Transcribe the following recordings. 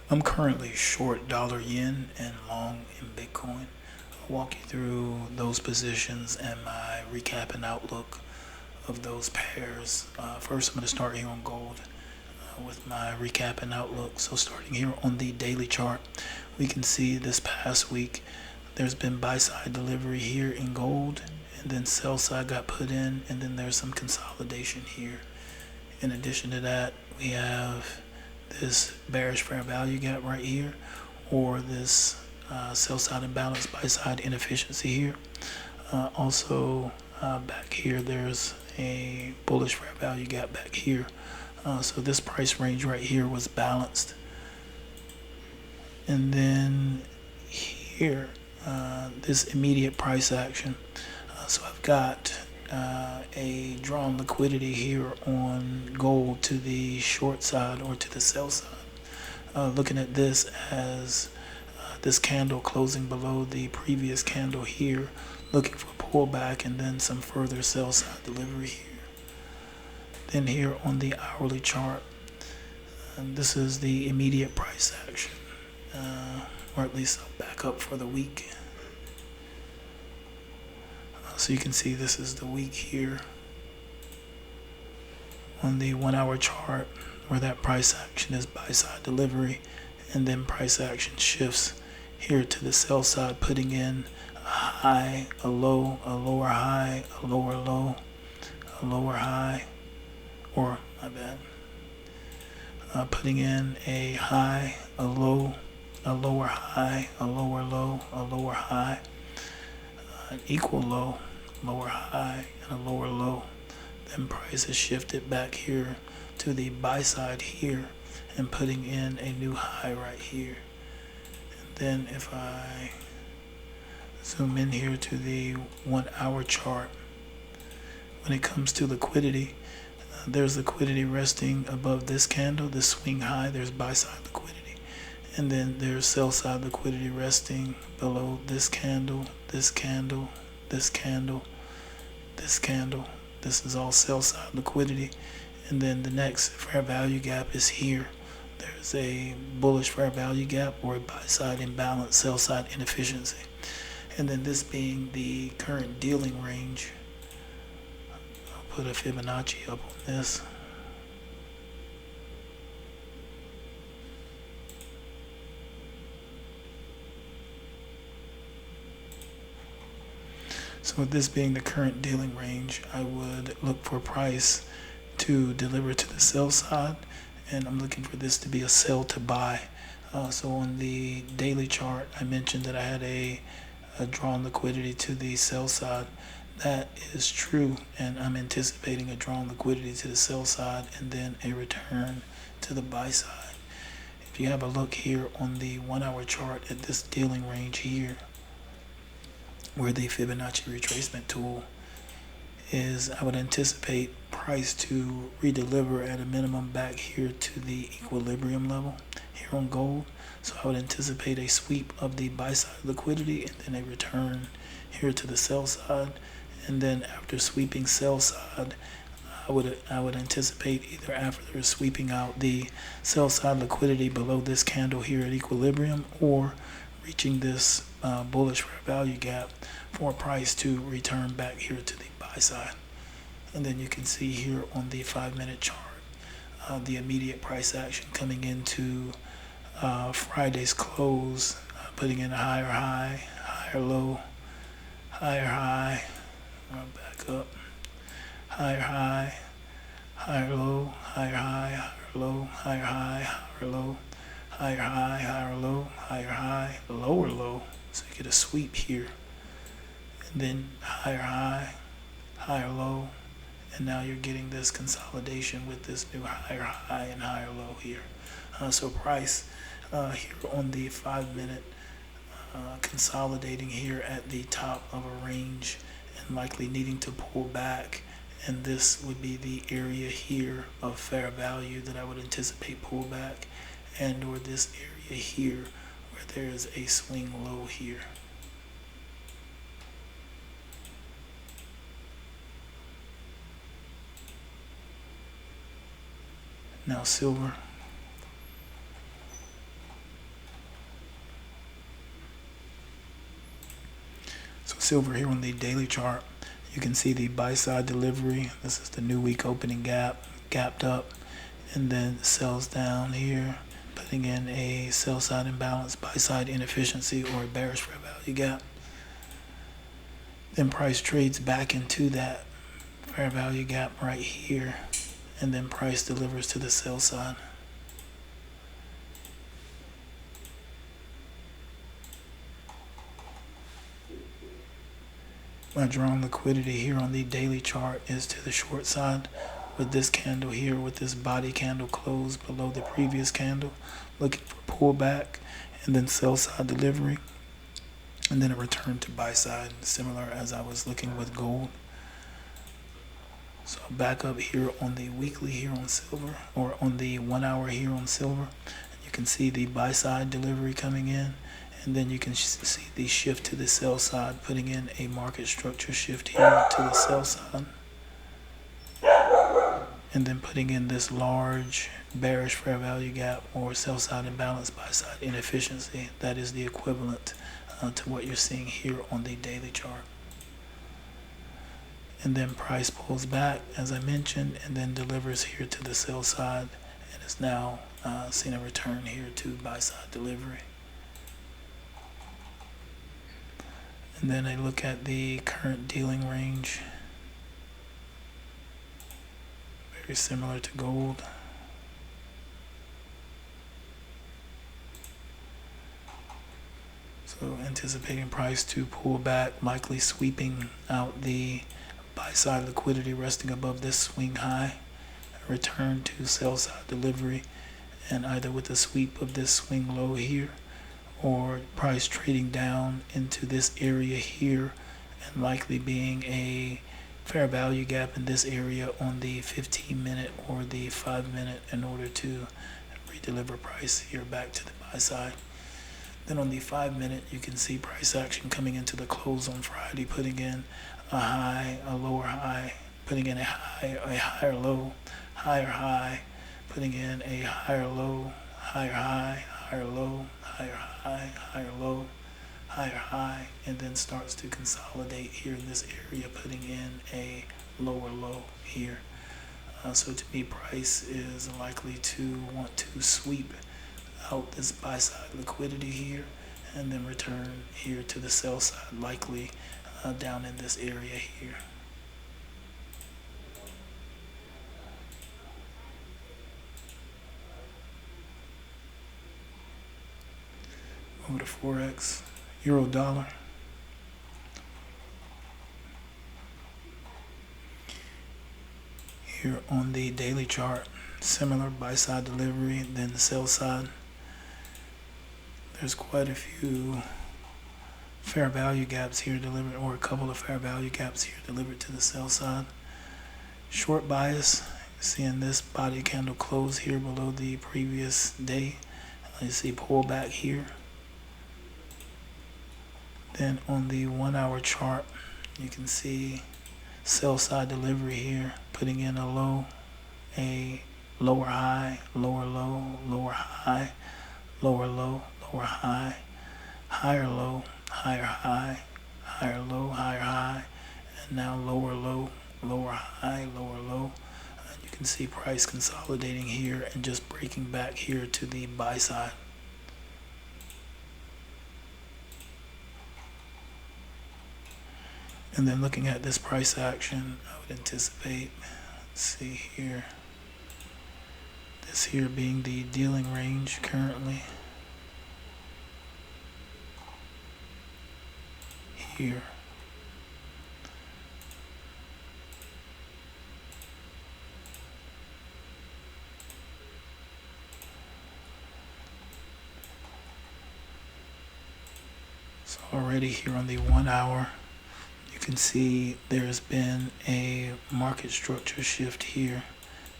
I'm currently short dollar yen and long in Bitcoin. I'll walk you through those positions and my recap and outlook of those pairs. First, I'm going to start here on gold with my recap and outlook. So starting here on the daily chart, we can see this past week there's been buy side delivery here in gold, and then sell side got put in, and then there's some consolidation here. In addition to that, we have this bearish fair value gap right here, or this sell side imbalance, buy side inefficiency here. Also back here there's a bullish fair value gap back here. So this price range right here was balanced. And then here, this immediate price action. So I've got a drawn liquidity here on gold to the short side or to the sell side. Looking at this as this candle closing below the previous candle here, looking for pullback and then some further sell side delivery here. Then here on the hourly chart, this is the immediate price action, or at least I'll back up for the week. So you can see this is the week here on the 1 hour chart, where that price action is buy side delivery, and then price action shifts here to the sell side, putting in a high, a low, a lower high, a lower low, a lower high, or my bad, putting in a high, a low, a lower high, a lower low, a lower high, an equal low, lower high, and a lower low. Then price has shifted back here to the buy side here and putting in a new high right here. And then if I zoom in here to the 1 hour chart, when it comes to liquidity, there's liquidity resting above this candle, this swing high. There's buy side liquidity, and then there's sell side liquidity resting below this candle, this candle, this candle, this candle. This is all sell side liquidity. And then the next fair value gap is here. There's a bullish fair value gap or a buy side imbalance, sell side inefficiency. And then this being the current dealing range. I'll put a Fibonacci up on this. So with this being the current dealing range, I would look for price to deliver to the sell side, and I'm looking for this to be a sell to buy. So on the daily chart, I mentioned that I had a drawn liquidity to the sell side. That is true, and I'm anticipating a drawn liquidity to the sell side and then a return to the buy side. If you have a look here on the 1 hour chart at this dealing range here, where the Fibonacci retracement tool is, I would anticipate price to redeliver at a minimum back here to the equilibrium level here on gold. So I would anticipate a sweep of the buy side liquidity and then a return here to the sell side. And then after sweeping sell side, I would anticipate either after sweeping out the sell side liquidity below this candle here at equilibrium, or reaching this bullish fair value gap for price to return back here to the buy side. And then you can see here on the 5-minute chart the immediate price action coming into Friday's close, putting in a higher high, higher low, higher high, back up, higher high, higher low, higher high, higher low, higher high, higher low, higher high, higher low, higher high, lower low. So you get a sweep here, and then higher high, higher low, and now you're getting this consolidation with this new higher high and higher low here. So price here on the 5-minute consolidating here at the top of a range and likely needing to pull back, and this would be the area here of fair value that I would anticipate pullback, and or this area here where there is a swing low here. Now silver. silver here on the daily chart, you can see the buy side delivery. This is the new week opening gap, gapped up, and then sells down here, putting in a sell side imbalance, buy side inefficiency, or a bearish fair value gap. Then price trades back into that fair value gap right here, and then price delivers to the sell side. My drawn liquidity here on the daily chart is to the short side, with this candle here, with this body candle closed below the previous candle, looking for pullback, and then sell side delivery, and then a return to buy side, similar as I was looking with gold. So back up here on the weekly here on silver, or on the 1 hour here on silver, you can see the buy side delivery coming in, and then you can see the shift to the sell side, putting in a market structure shift here to the sell side, and then putting in this large bearish fair value gap or sell side imbalance, buy side inefficiency. That is the equivalent to what you're seeing here on the daily chart. And then price pulls back, as I mentioned, and then delivers here to the sell side, and is now seeing a return here to buy side delivery. And then I look at the current dealing range, very similar to gold. So anticipating price to pull back, likely sweeping out the buy side liquidity resting above this swing high, a return to sell side delivery, and either with a sweep of this swing low here, or price trading down into this area here, and likely being a fair value gap in this area on the 15-minute or the 5-minute in order to redeliver price here back to the buy side. Then on the 5-minute, you can see price action coming into the close on Friday, putting in a high, a lower high, putting in a high, a higher low, higher high, putting in a higher low, higher high, higher low, higher high, higher low, higher high, and then starts to consolidate here in this area, putting in a lower low here. So to me, price is likely to want to sweep out this buy side liquidity here, and then return here to the sell side, likely down in this area here. Over to Forex, euro dollar. Here on the daily chart, similar buy side delivery, then the sell side. There's quite a few fair value gaps here delivered, or a couple of fair value gaps here delivered to the sell side. Short bias, seeing this body candle close here below the previous day. You see pullback here. Then on the 1 hour chart, you can see sell side delivery here, putting in a low, a lower high, lower low, lower high, lower low, lower high, higher low, higher high, higher low, higher high, and now lower low, lower high, lower low. And you can see price consolidating here and just breaking back here to the buy side. And then looking at this price action, I would anticipate, let's see here, this here being the dealing range currently. Here. So already here on the 1 hour, you can see there's been a market structure shift here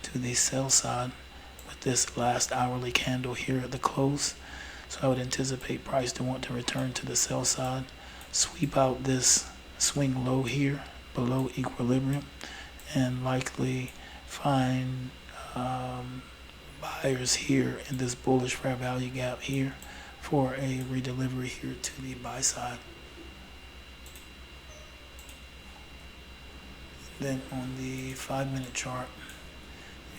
to the sell side with this last hourly candle here at the close. So I would anticipate price to want to return to the sell side, sweep out this swing low here below equilibrium, and likely find buyers here in this bullish fair value gap here for a redelivery here to the buy side. Then on the 5-minute chart,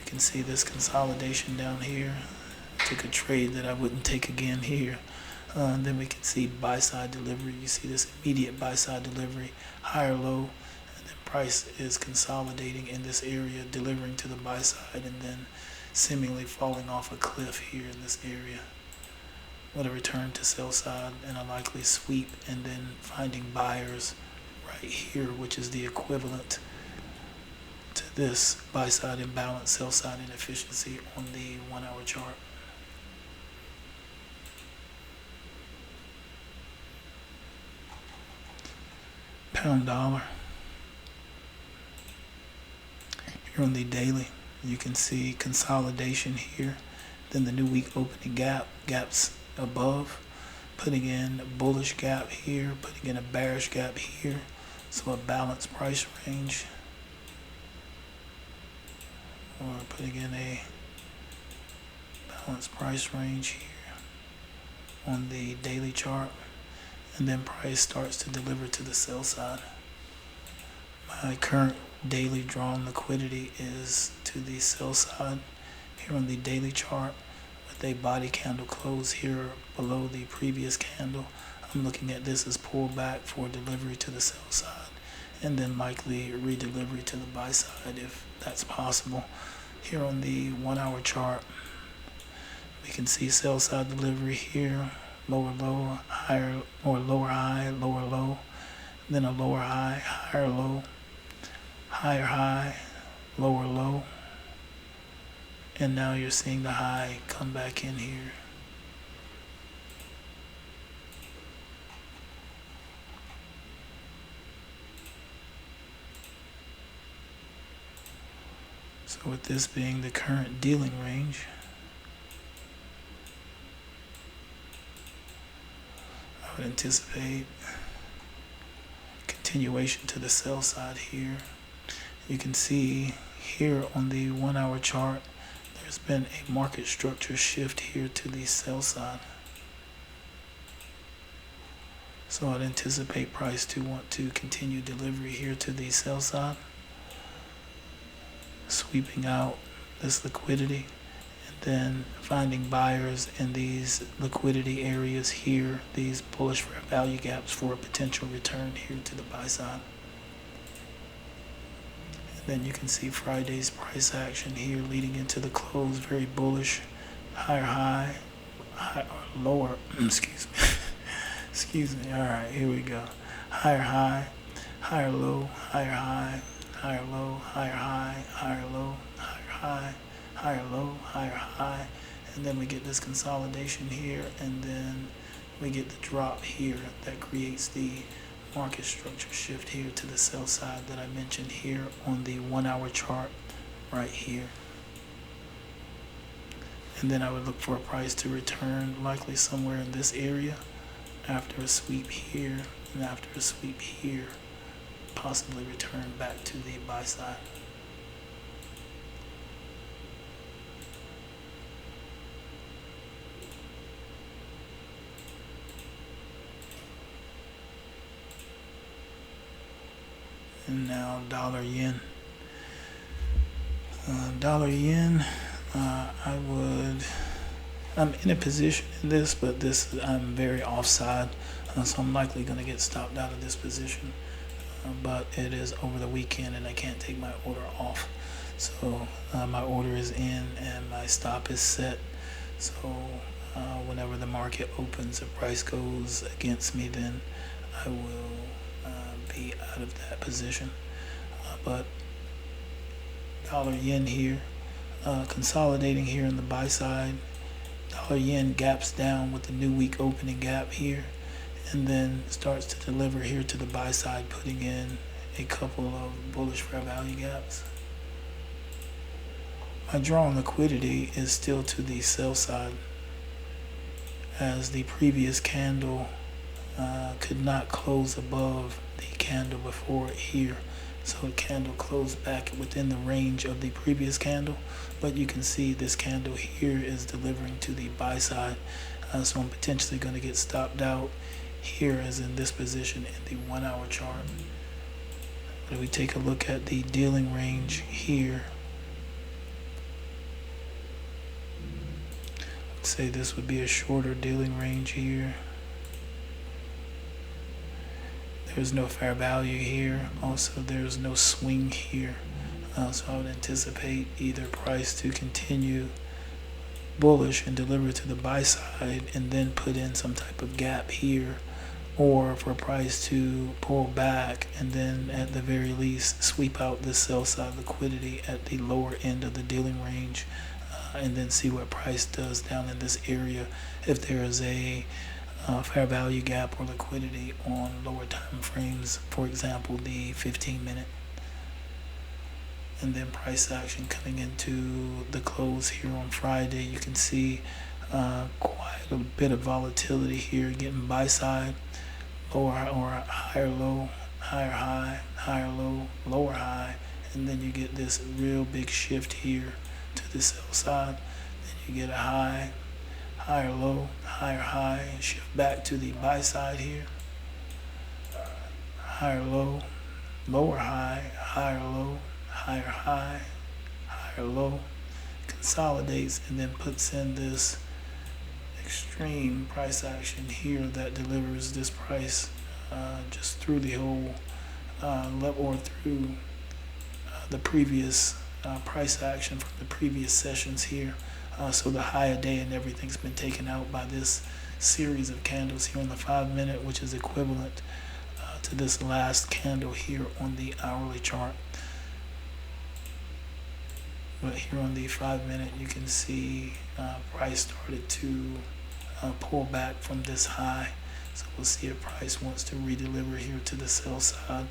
you can see this consolidation down here. Took a trade that I wouldn't take again here. Then we can see buy side delivery. You see this immediate buy side delivery, higher low, and then price is consolidating in this area, delivering to the buy side, and then seemingly falling off a cliff here in this area with a return to sell side and a likely sweep, and then finding buyers right here, which is the equivalent to this buy side imbalance, sell side inefficiency on the 1-hour chart. Pound dollar. Here on the daily, you can see consolidation here. Then the new week opening gaps above, putting in a bullish gap here, putting in a bearish gap here. So a balanced price range, or putting in a balanced price range here on the daily chart. And then price starts to deliver to the sell side. My current daily drawn liquidity is to the sell side here on the daily chart with a body candle close here below the previous candle. I'm looking at this as pullback for delivery to the sell side, and then likely redelivery to the buy side if that's possible. Here on the 1-hour chart, we can see sell side delivery here, lower low, higher, or lower high, lower low, then a lower high, higher low, higher high, lower low, and now you're seeing the high come back in here. So with this being the current dealing range, I would anticipate continuation to the sell side here. You can see here on the 1-hour chart, there's been a market structure shift here to the sell side. So I'd anticipate price to want to continue delivery here to the sell side, sweeping out this liquidity, and then finding buyers in these liquidity areas here, these bullish fair value gaps for a potential return here to the buy side. And then you can see Friday's price action here leading into the close, very bullish, higher high, or lower, excuse me, all right, here we go. Higher high, higher low, higher high, higher low, higher high, higher low, higher high, higher low, higher high, and then we get this consolidation here, and then we get the drop here that creates the market structure shift here to the sell side that I mentioned here on the 1-hour chart right here. And then I would look for a price to return likely somewhere in this area after a sweep here, and after a sweep here, possibly return back to the buy side. And now dollar yen. Dollar yen, I'm in a position in this, but I'm very offside, so I'm likely going to get stopped out of this position. But it is over the weekend and I can't take my order off. So my order is in and my stop is set. So whenever the market opens, if price goes against me, then I will be out of that position. But dollar yen here, consolidating here on the buy side. Dollar yen gaps down with the new week opening gap here, and then starts to deliver here to the buy side, putting in a couple of bullish fair value gaps. My drawn liquidity is still to the sell side, as the previous candle could not close above the candle before it here. So the candle closed back within the range of the previous candle, but you can see this candle here is delivering to the buy side. So I'm potentially going to get stopped out here, as in this position in the 1-hour chart. But if we take a look at the dealing range here, let's say this would be a shorter dealing range here. There's no fair value here. Also, there's no swing here. So I would anticipate either price to continue bullish and deliver to the buy side and then put in some type of gap here, or for price to pull back and then at the very least sweep out the sell side liquidity at the lower end of the dealing range, and then see what price does down in this area if there is a fair value gap or liquidity on lower time frames, for example the 15-minute. And then price action coming into the close here on Friday, you can see quite a bit of volatility here, getting buy side, lower or higher low, higher high, higher low, lower high, and then you get this real big shift here to the sell side. Then you get a high, higher low, higher high, and shift back to the buy side here, higher low, lower high, higher low, higher high, higher low, consolidates, and then puts in this extreme price action here that delivers this price just through the whole level, or through the previous price action from the previous sessions here. So the higher day and everything's been taken out by this series of candles here on the 5-minute, which is equivalent to this last candle here on the hourly chart. But here on the 5-minute, you can see price started to pull back from this high. So we'll see if price wants to redeliver here to the sell side.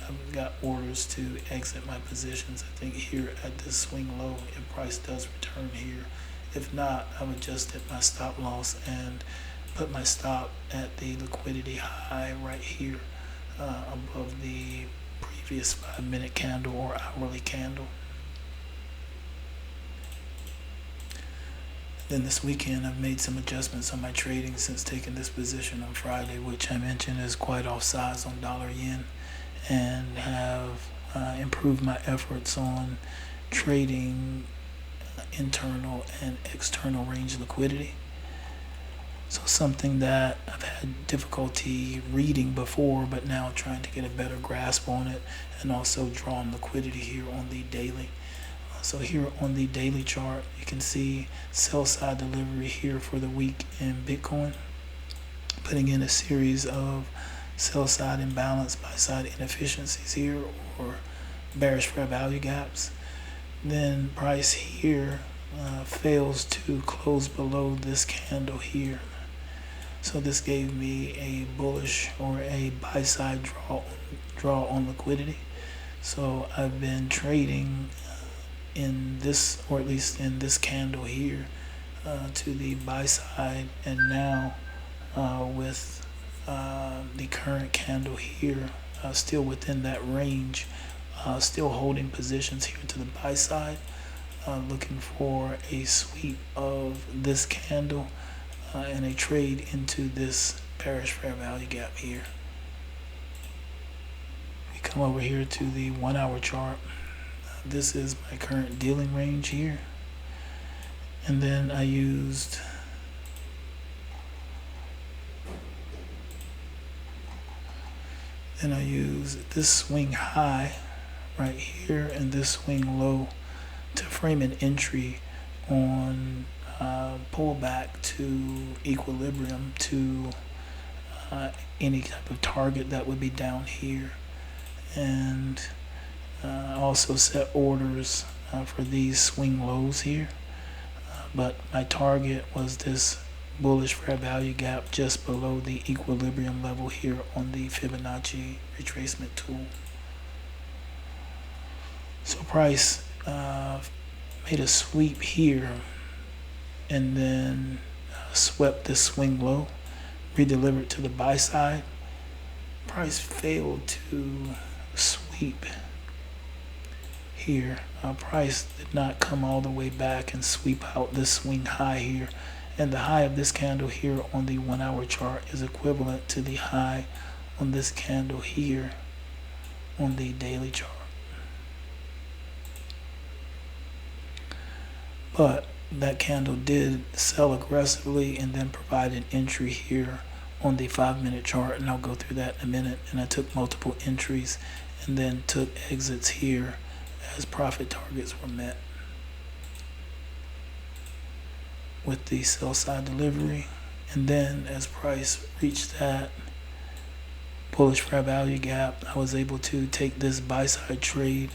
I've got orders to exit my positions, I think, here at this swing low if price does return here. If not, I've adjusted my stop loss and put my stop at the liquidity high right here above the previous 5-minute candle or hourly candle. Then this weekend, I've made some adjustments on my trading since taking this position on Friday, which I mentioned is quite off size on dollar yen, and have improved my efforts on trading internal and external range liquidity. So something that I've had difficulty reading before, but now trying to get a better grasp on it, and also drawing liquidity here on the daily. So here on the daily chart, you can see sell side delivery here for the week in Bitcoin, putting in a series of sell side imbalance, buy side inefficiencies here, or bearish fair value gaps. Then price here fails to close below this candle here. So this gave me a bullish or a buy side draw on liquidity. So I've been trading in this, or at least in this candle here, to the buy side, and now with the current candle here still within that range, still holding positions here to the buy side, looking for a sweep of this candle and a trade into this bearish fair value gap here. We come over here to the 1-hour chart. This is my current dealing range here, and then I used this swing high right here and this swing low to frame an entry on pullback to equilibrium to any type of target that would be down here. And also set orders for these swing lows here, but my target was this bullish fair value gap just below the equilibrium level here on the Fibonacci retracement tool. So price made a sweep here and then swept this swing low, redelivered to the buy side. Price failed to sweep here. Price did not come all the way back and sweep out this swing high here, and the high of this candle here on the 1-hour chart is equivalent to the high on this candle here on the daily chart. But that candle did sell aggressively and then provide an entry here on the 5-minute chart, and I'll go through that in a minute. And I took multiple entries and then took exits here as profit targets were met with the sell side delivery. And then as price reached that bullish fair value gap, I was able to take this buy side trade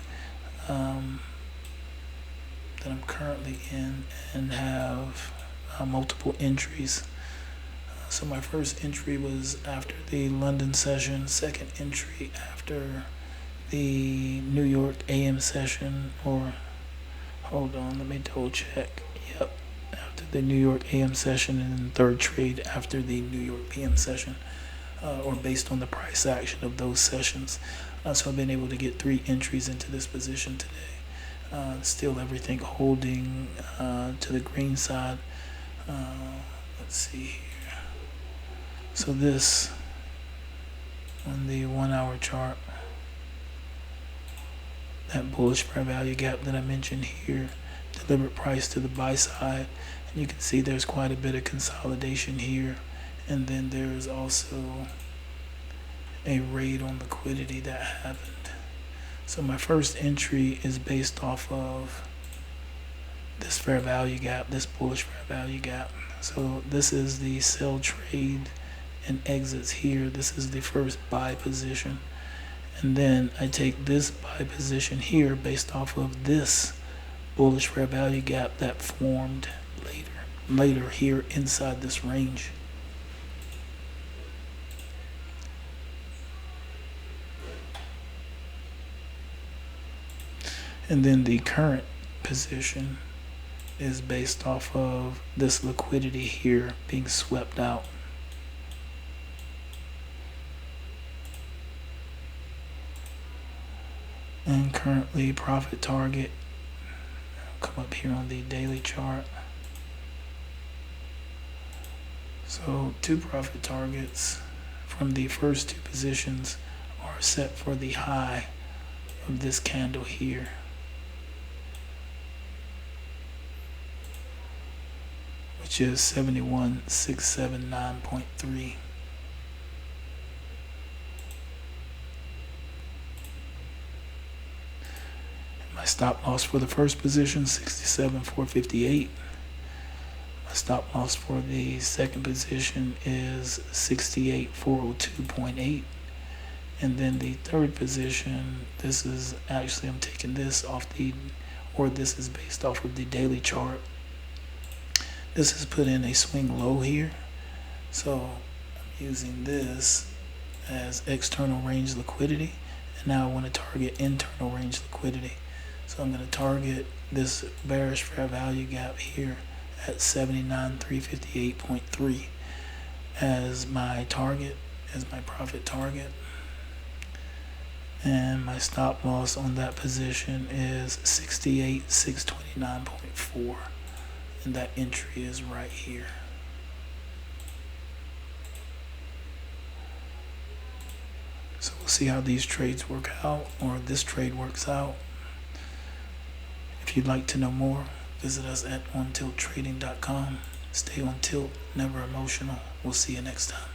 that I'm currently in and have multiple entries. So my first entry was after the London session, second entry after the New York AM session, or hold on, let me double check. Yep, after the New York AM session, and then third trade after the New York PM session, or based on the price action of those sessions. So I've been able to get 3 entries into this position today. Still everything holding to the green side. Let's see here. So this on the 1-hour chart, that bullish fair value gap that I mentioned here, delivered price to the buy side, and you can see there's quite a bit of consolidation here, and then there's also a raid on liquidity that happened. So my first entry is based off of this fair value gap, this bullish fair value gap. So this is the sell trade and exits here. This is the first buy position. And then I take this buy position here based off of this bullish fair value gap that formed later here inside this range. And then the current position is based off of this liquidity here being swept out. And currently profit target, I'll come up here on the daily chart. So 2 profit targets from the first 2 positions are set for the high of this candle here. Which is 71,679.3. My stop loss for the first position, 67,458. My stop loss for the second position is 68,402.8. And then the third position, this is actually, I'm taking this off this is based off of the daily chart. This has put in a swing low here. So I'm using this as external range liquidity. And now I want to target internal range liquidity. So I'm going to target this bearish fair value gap here at 79,358.3 as my target, as my profit target. And my stop loss on that position is 68,629.4. And that entry is right here. So we'll see how these trades work out, or this trade works out. If you'd like to know more, visit us at OnTiltTrading.com. Stay on tilt, never emotional. We'll see you next time.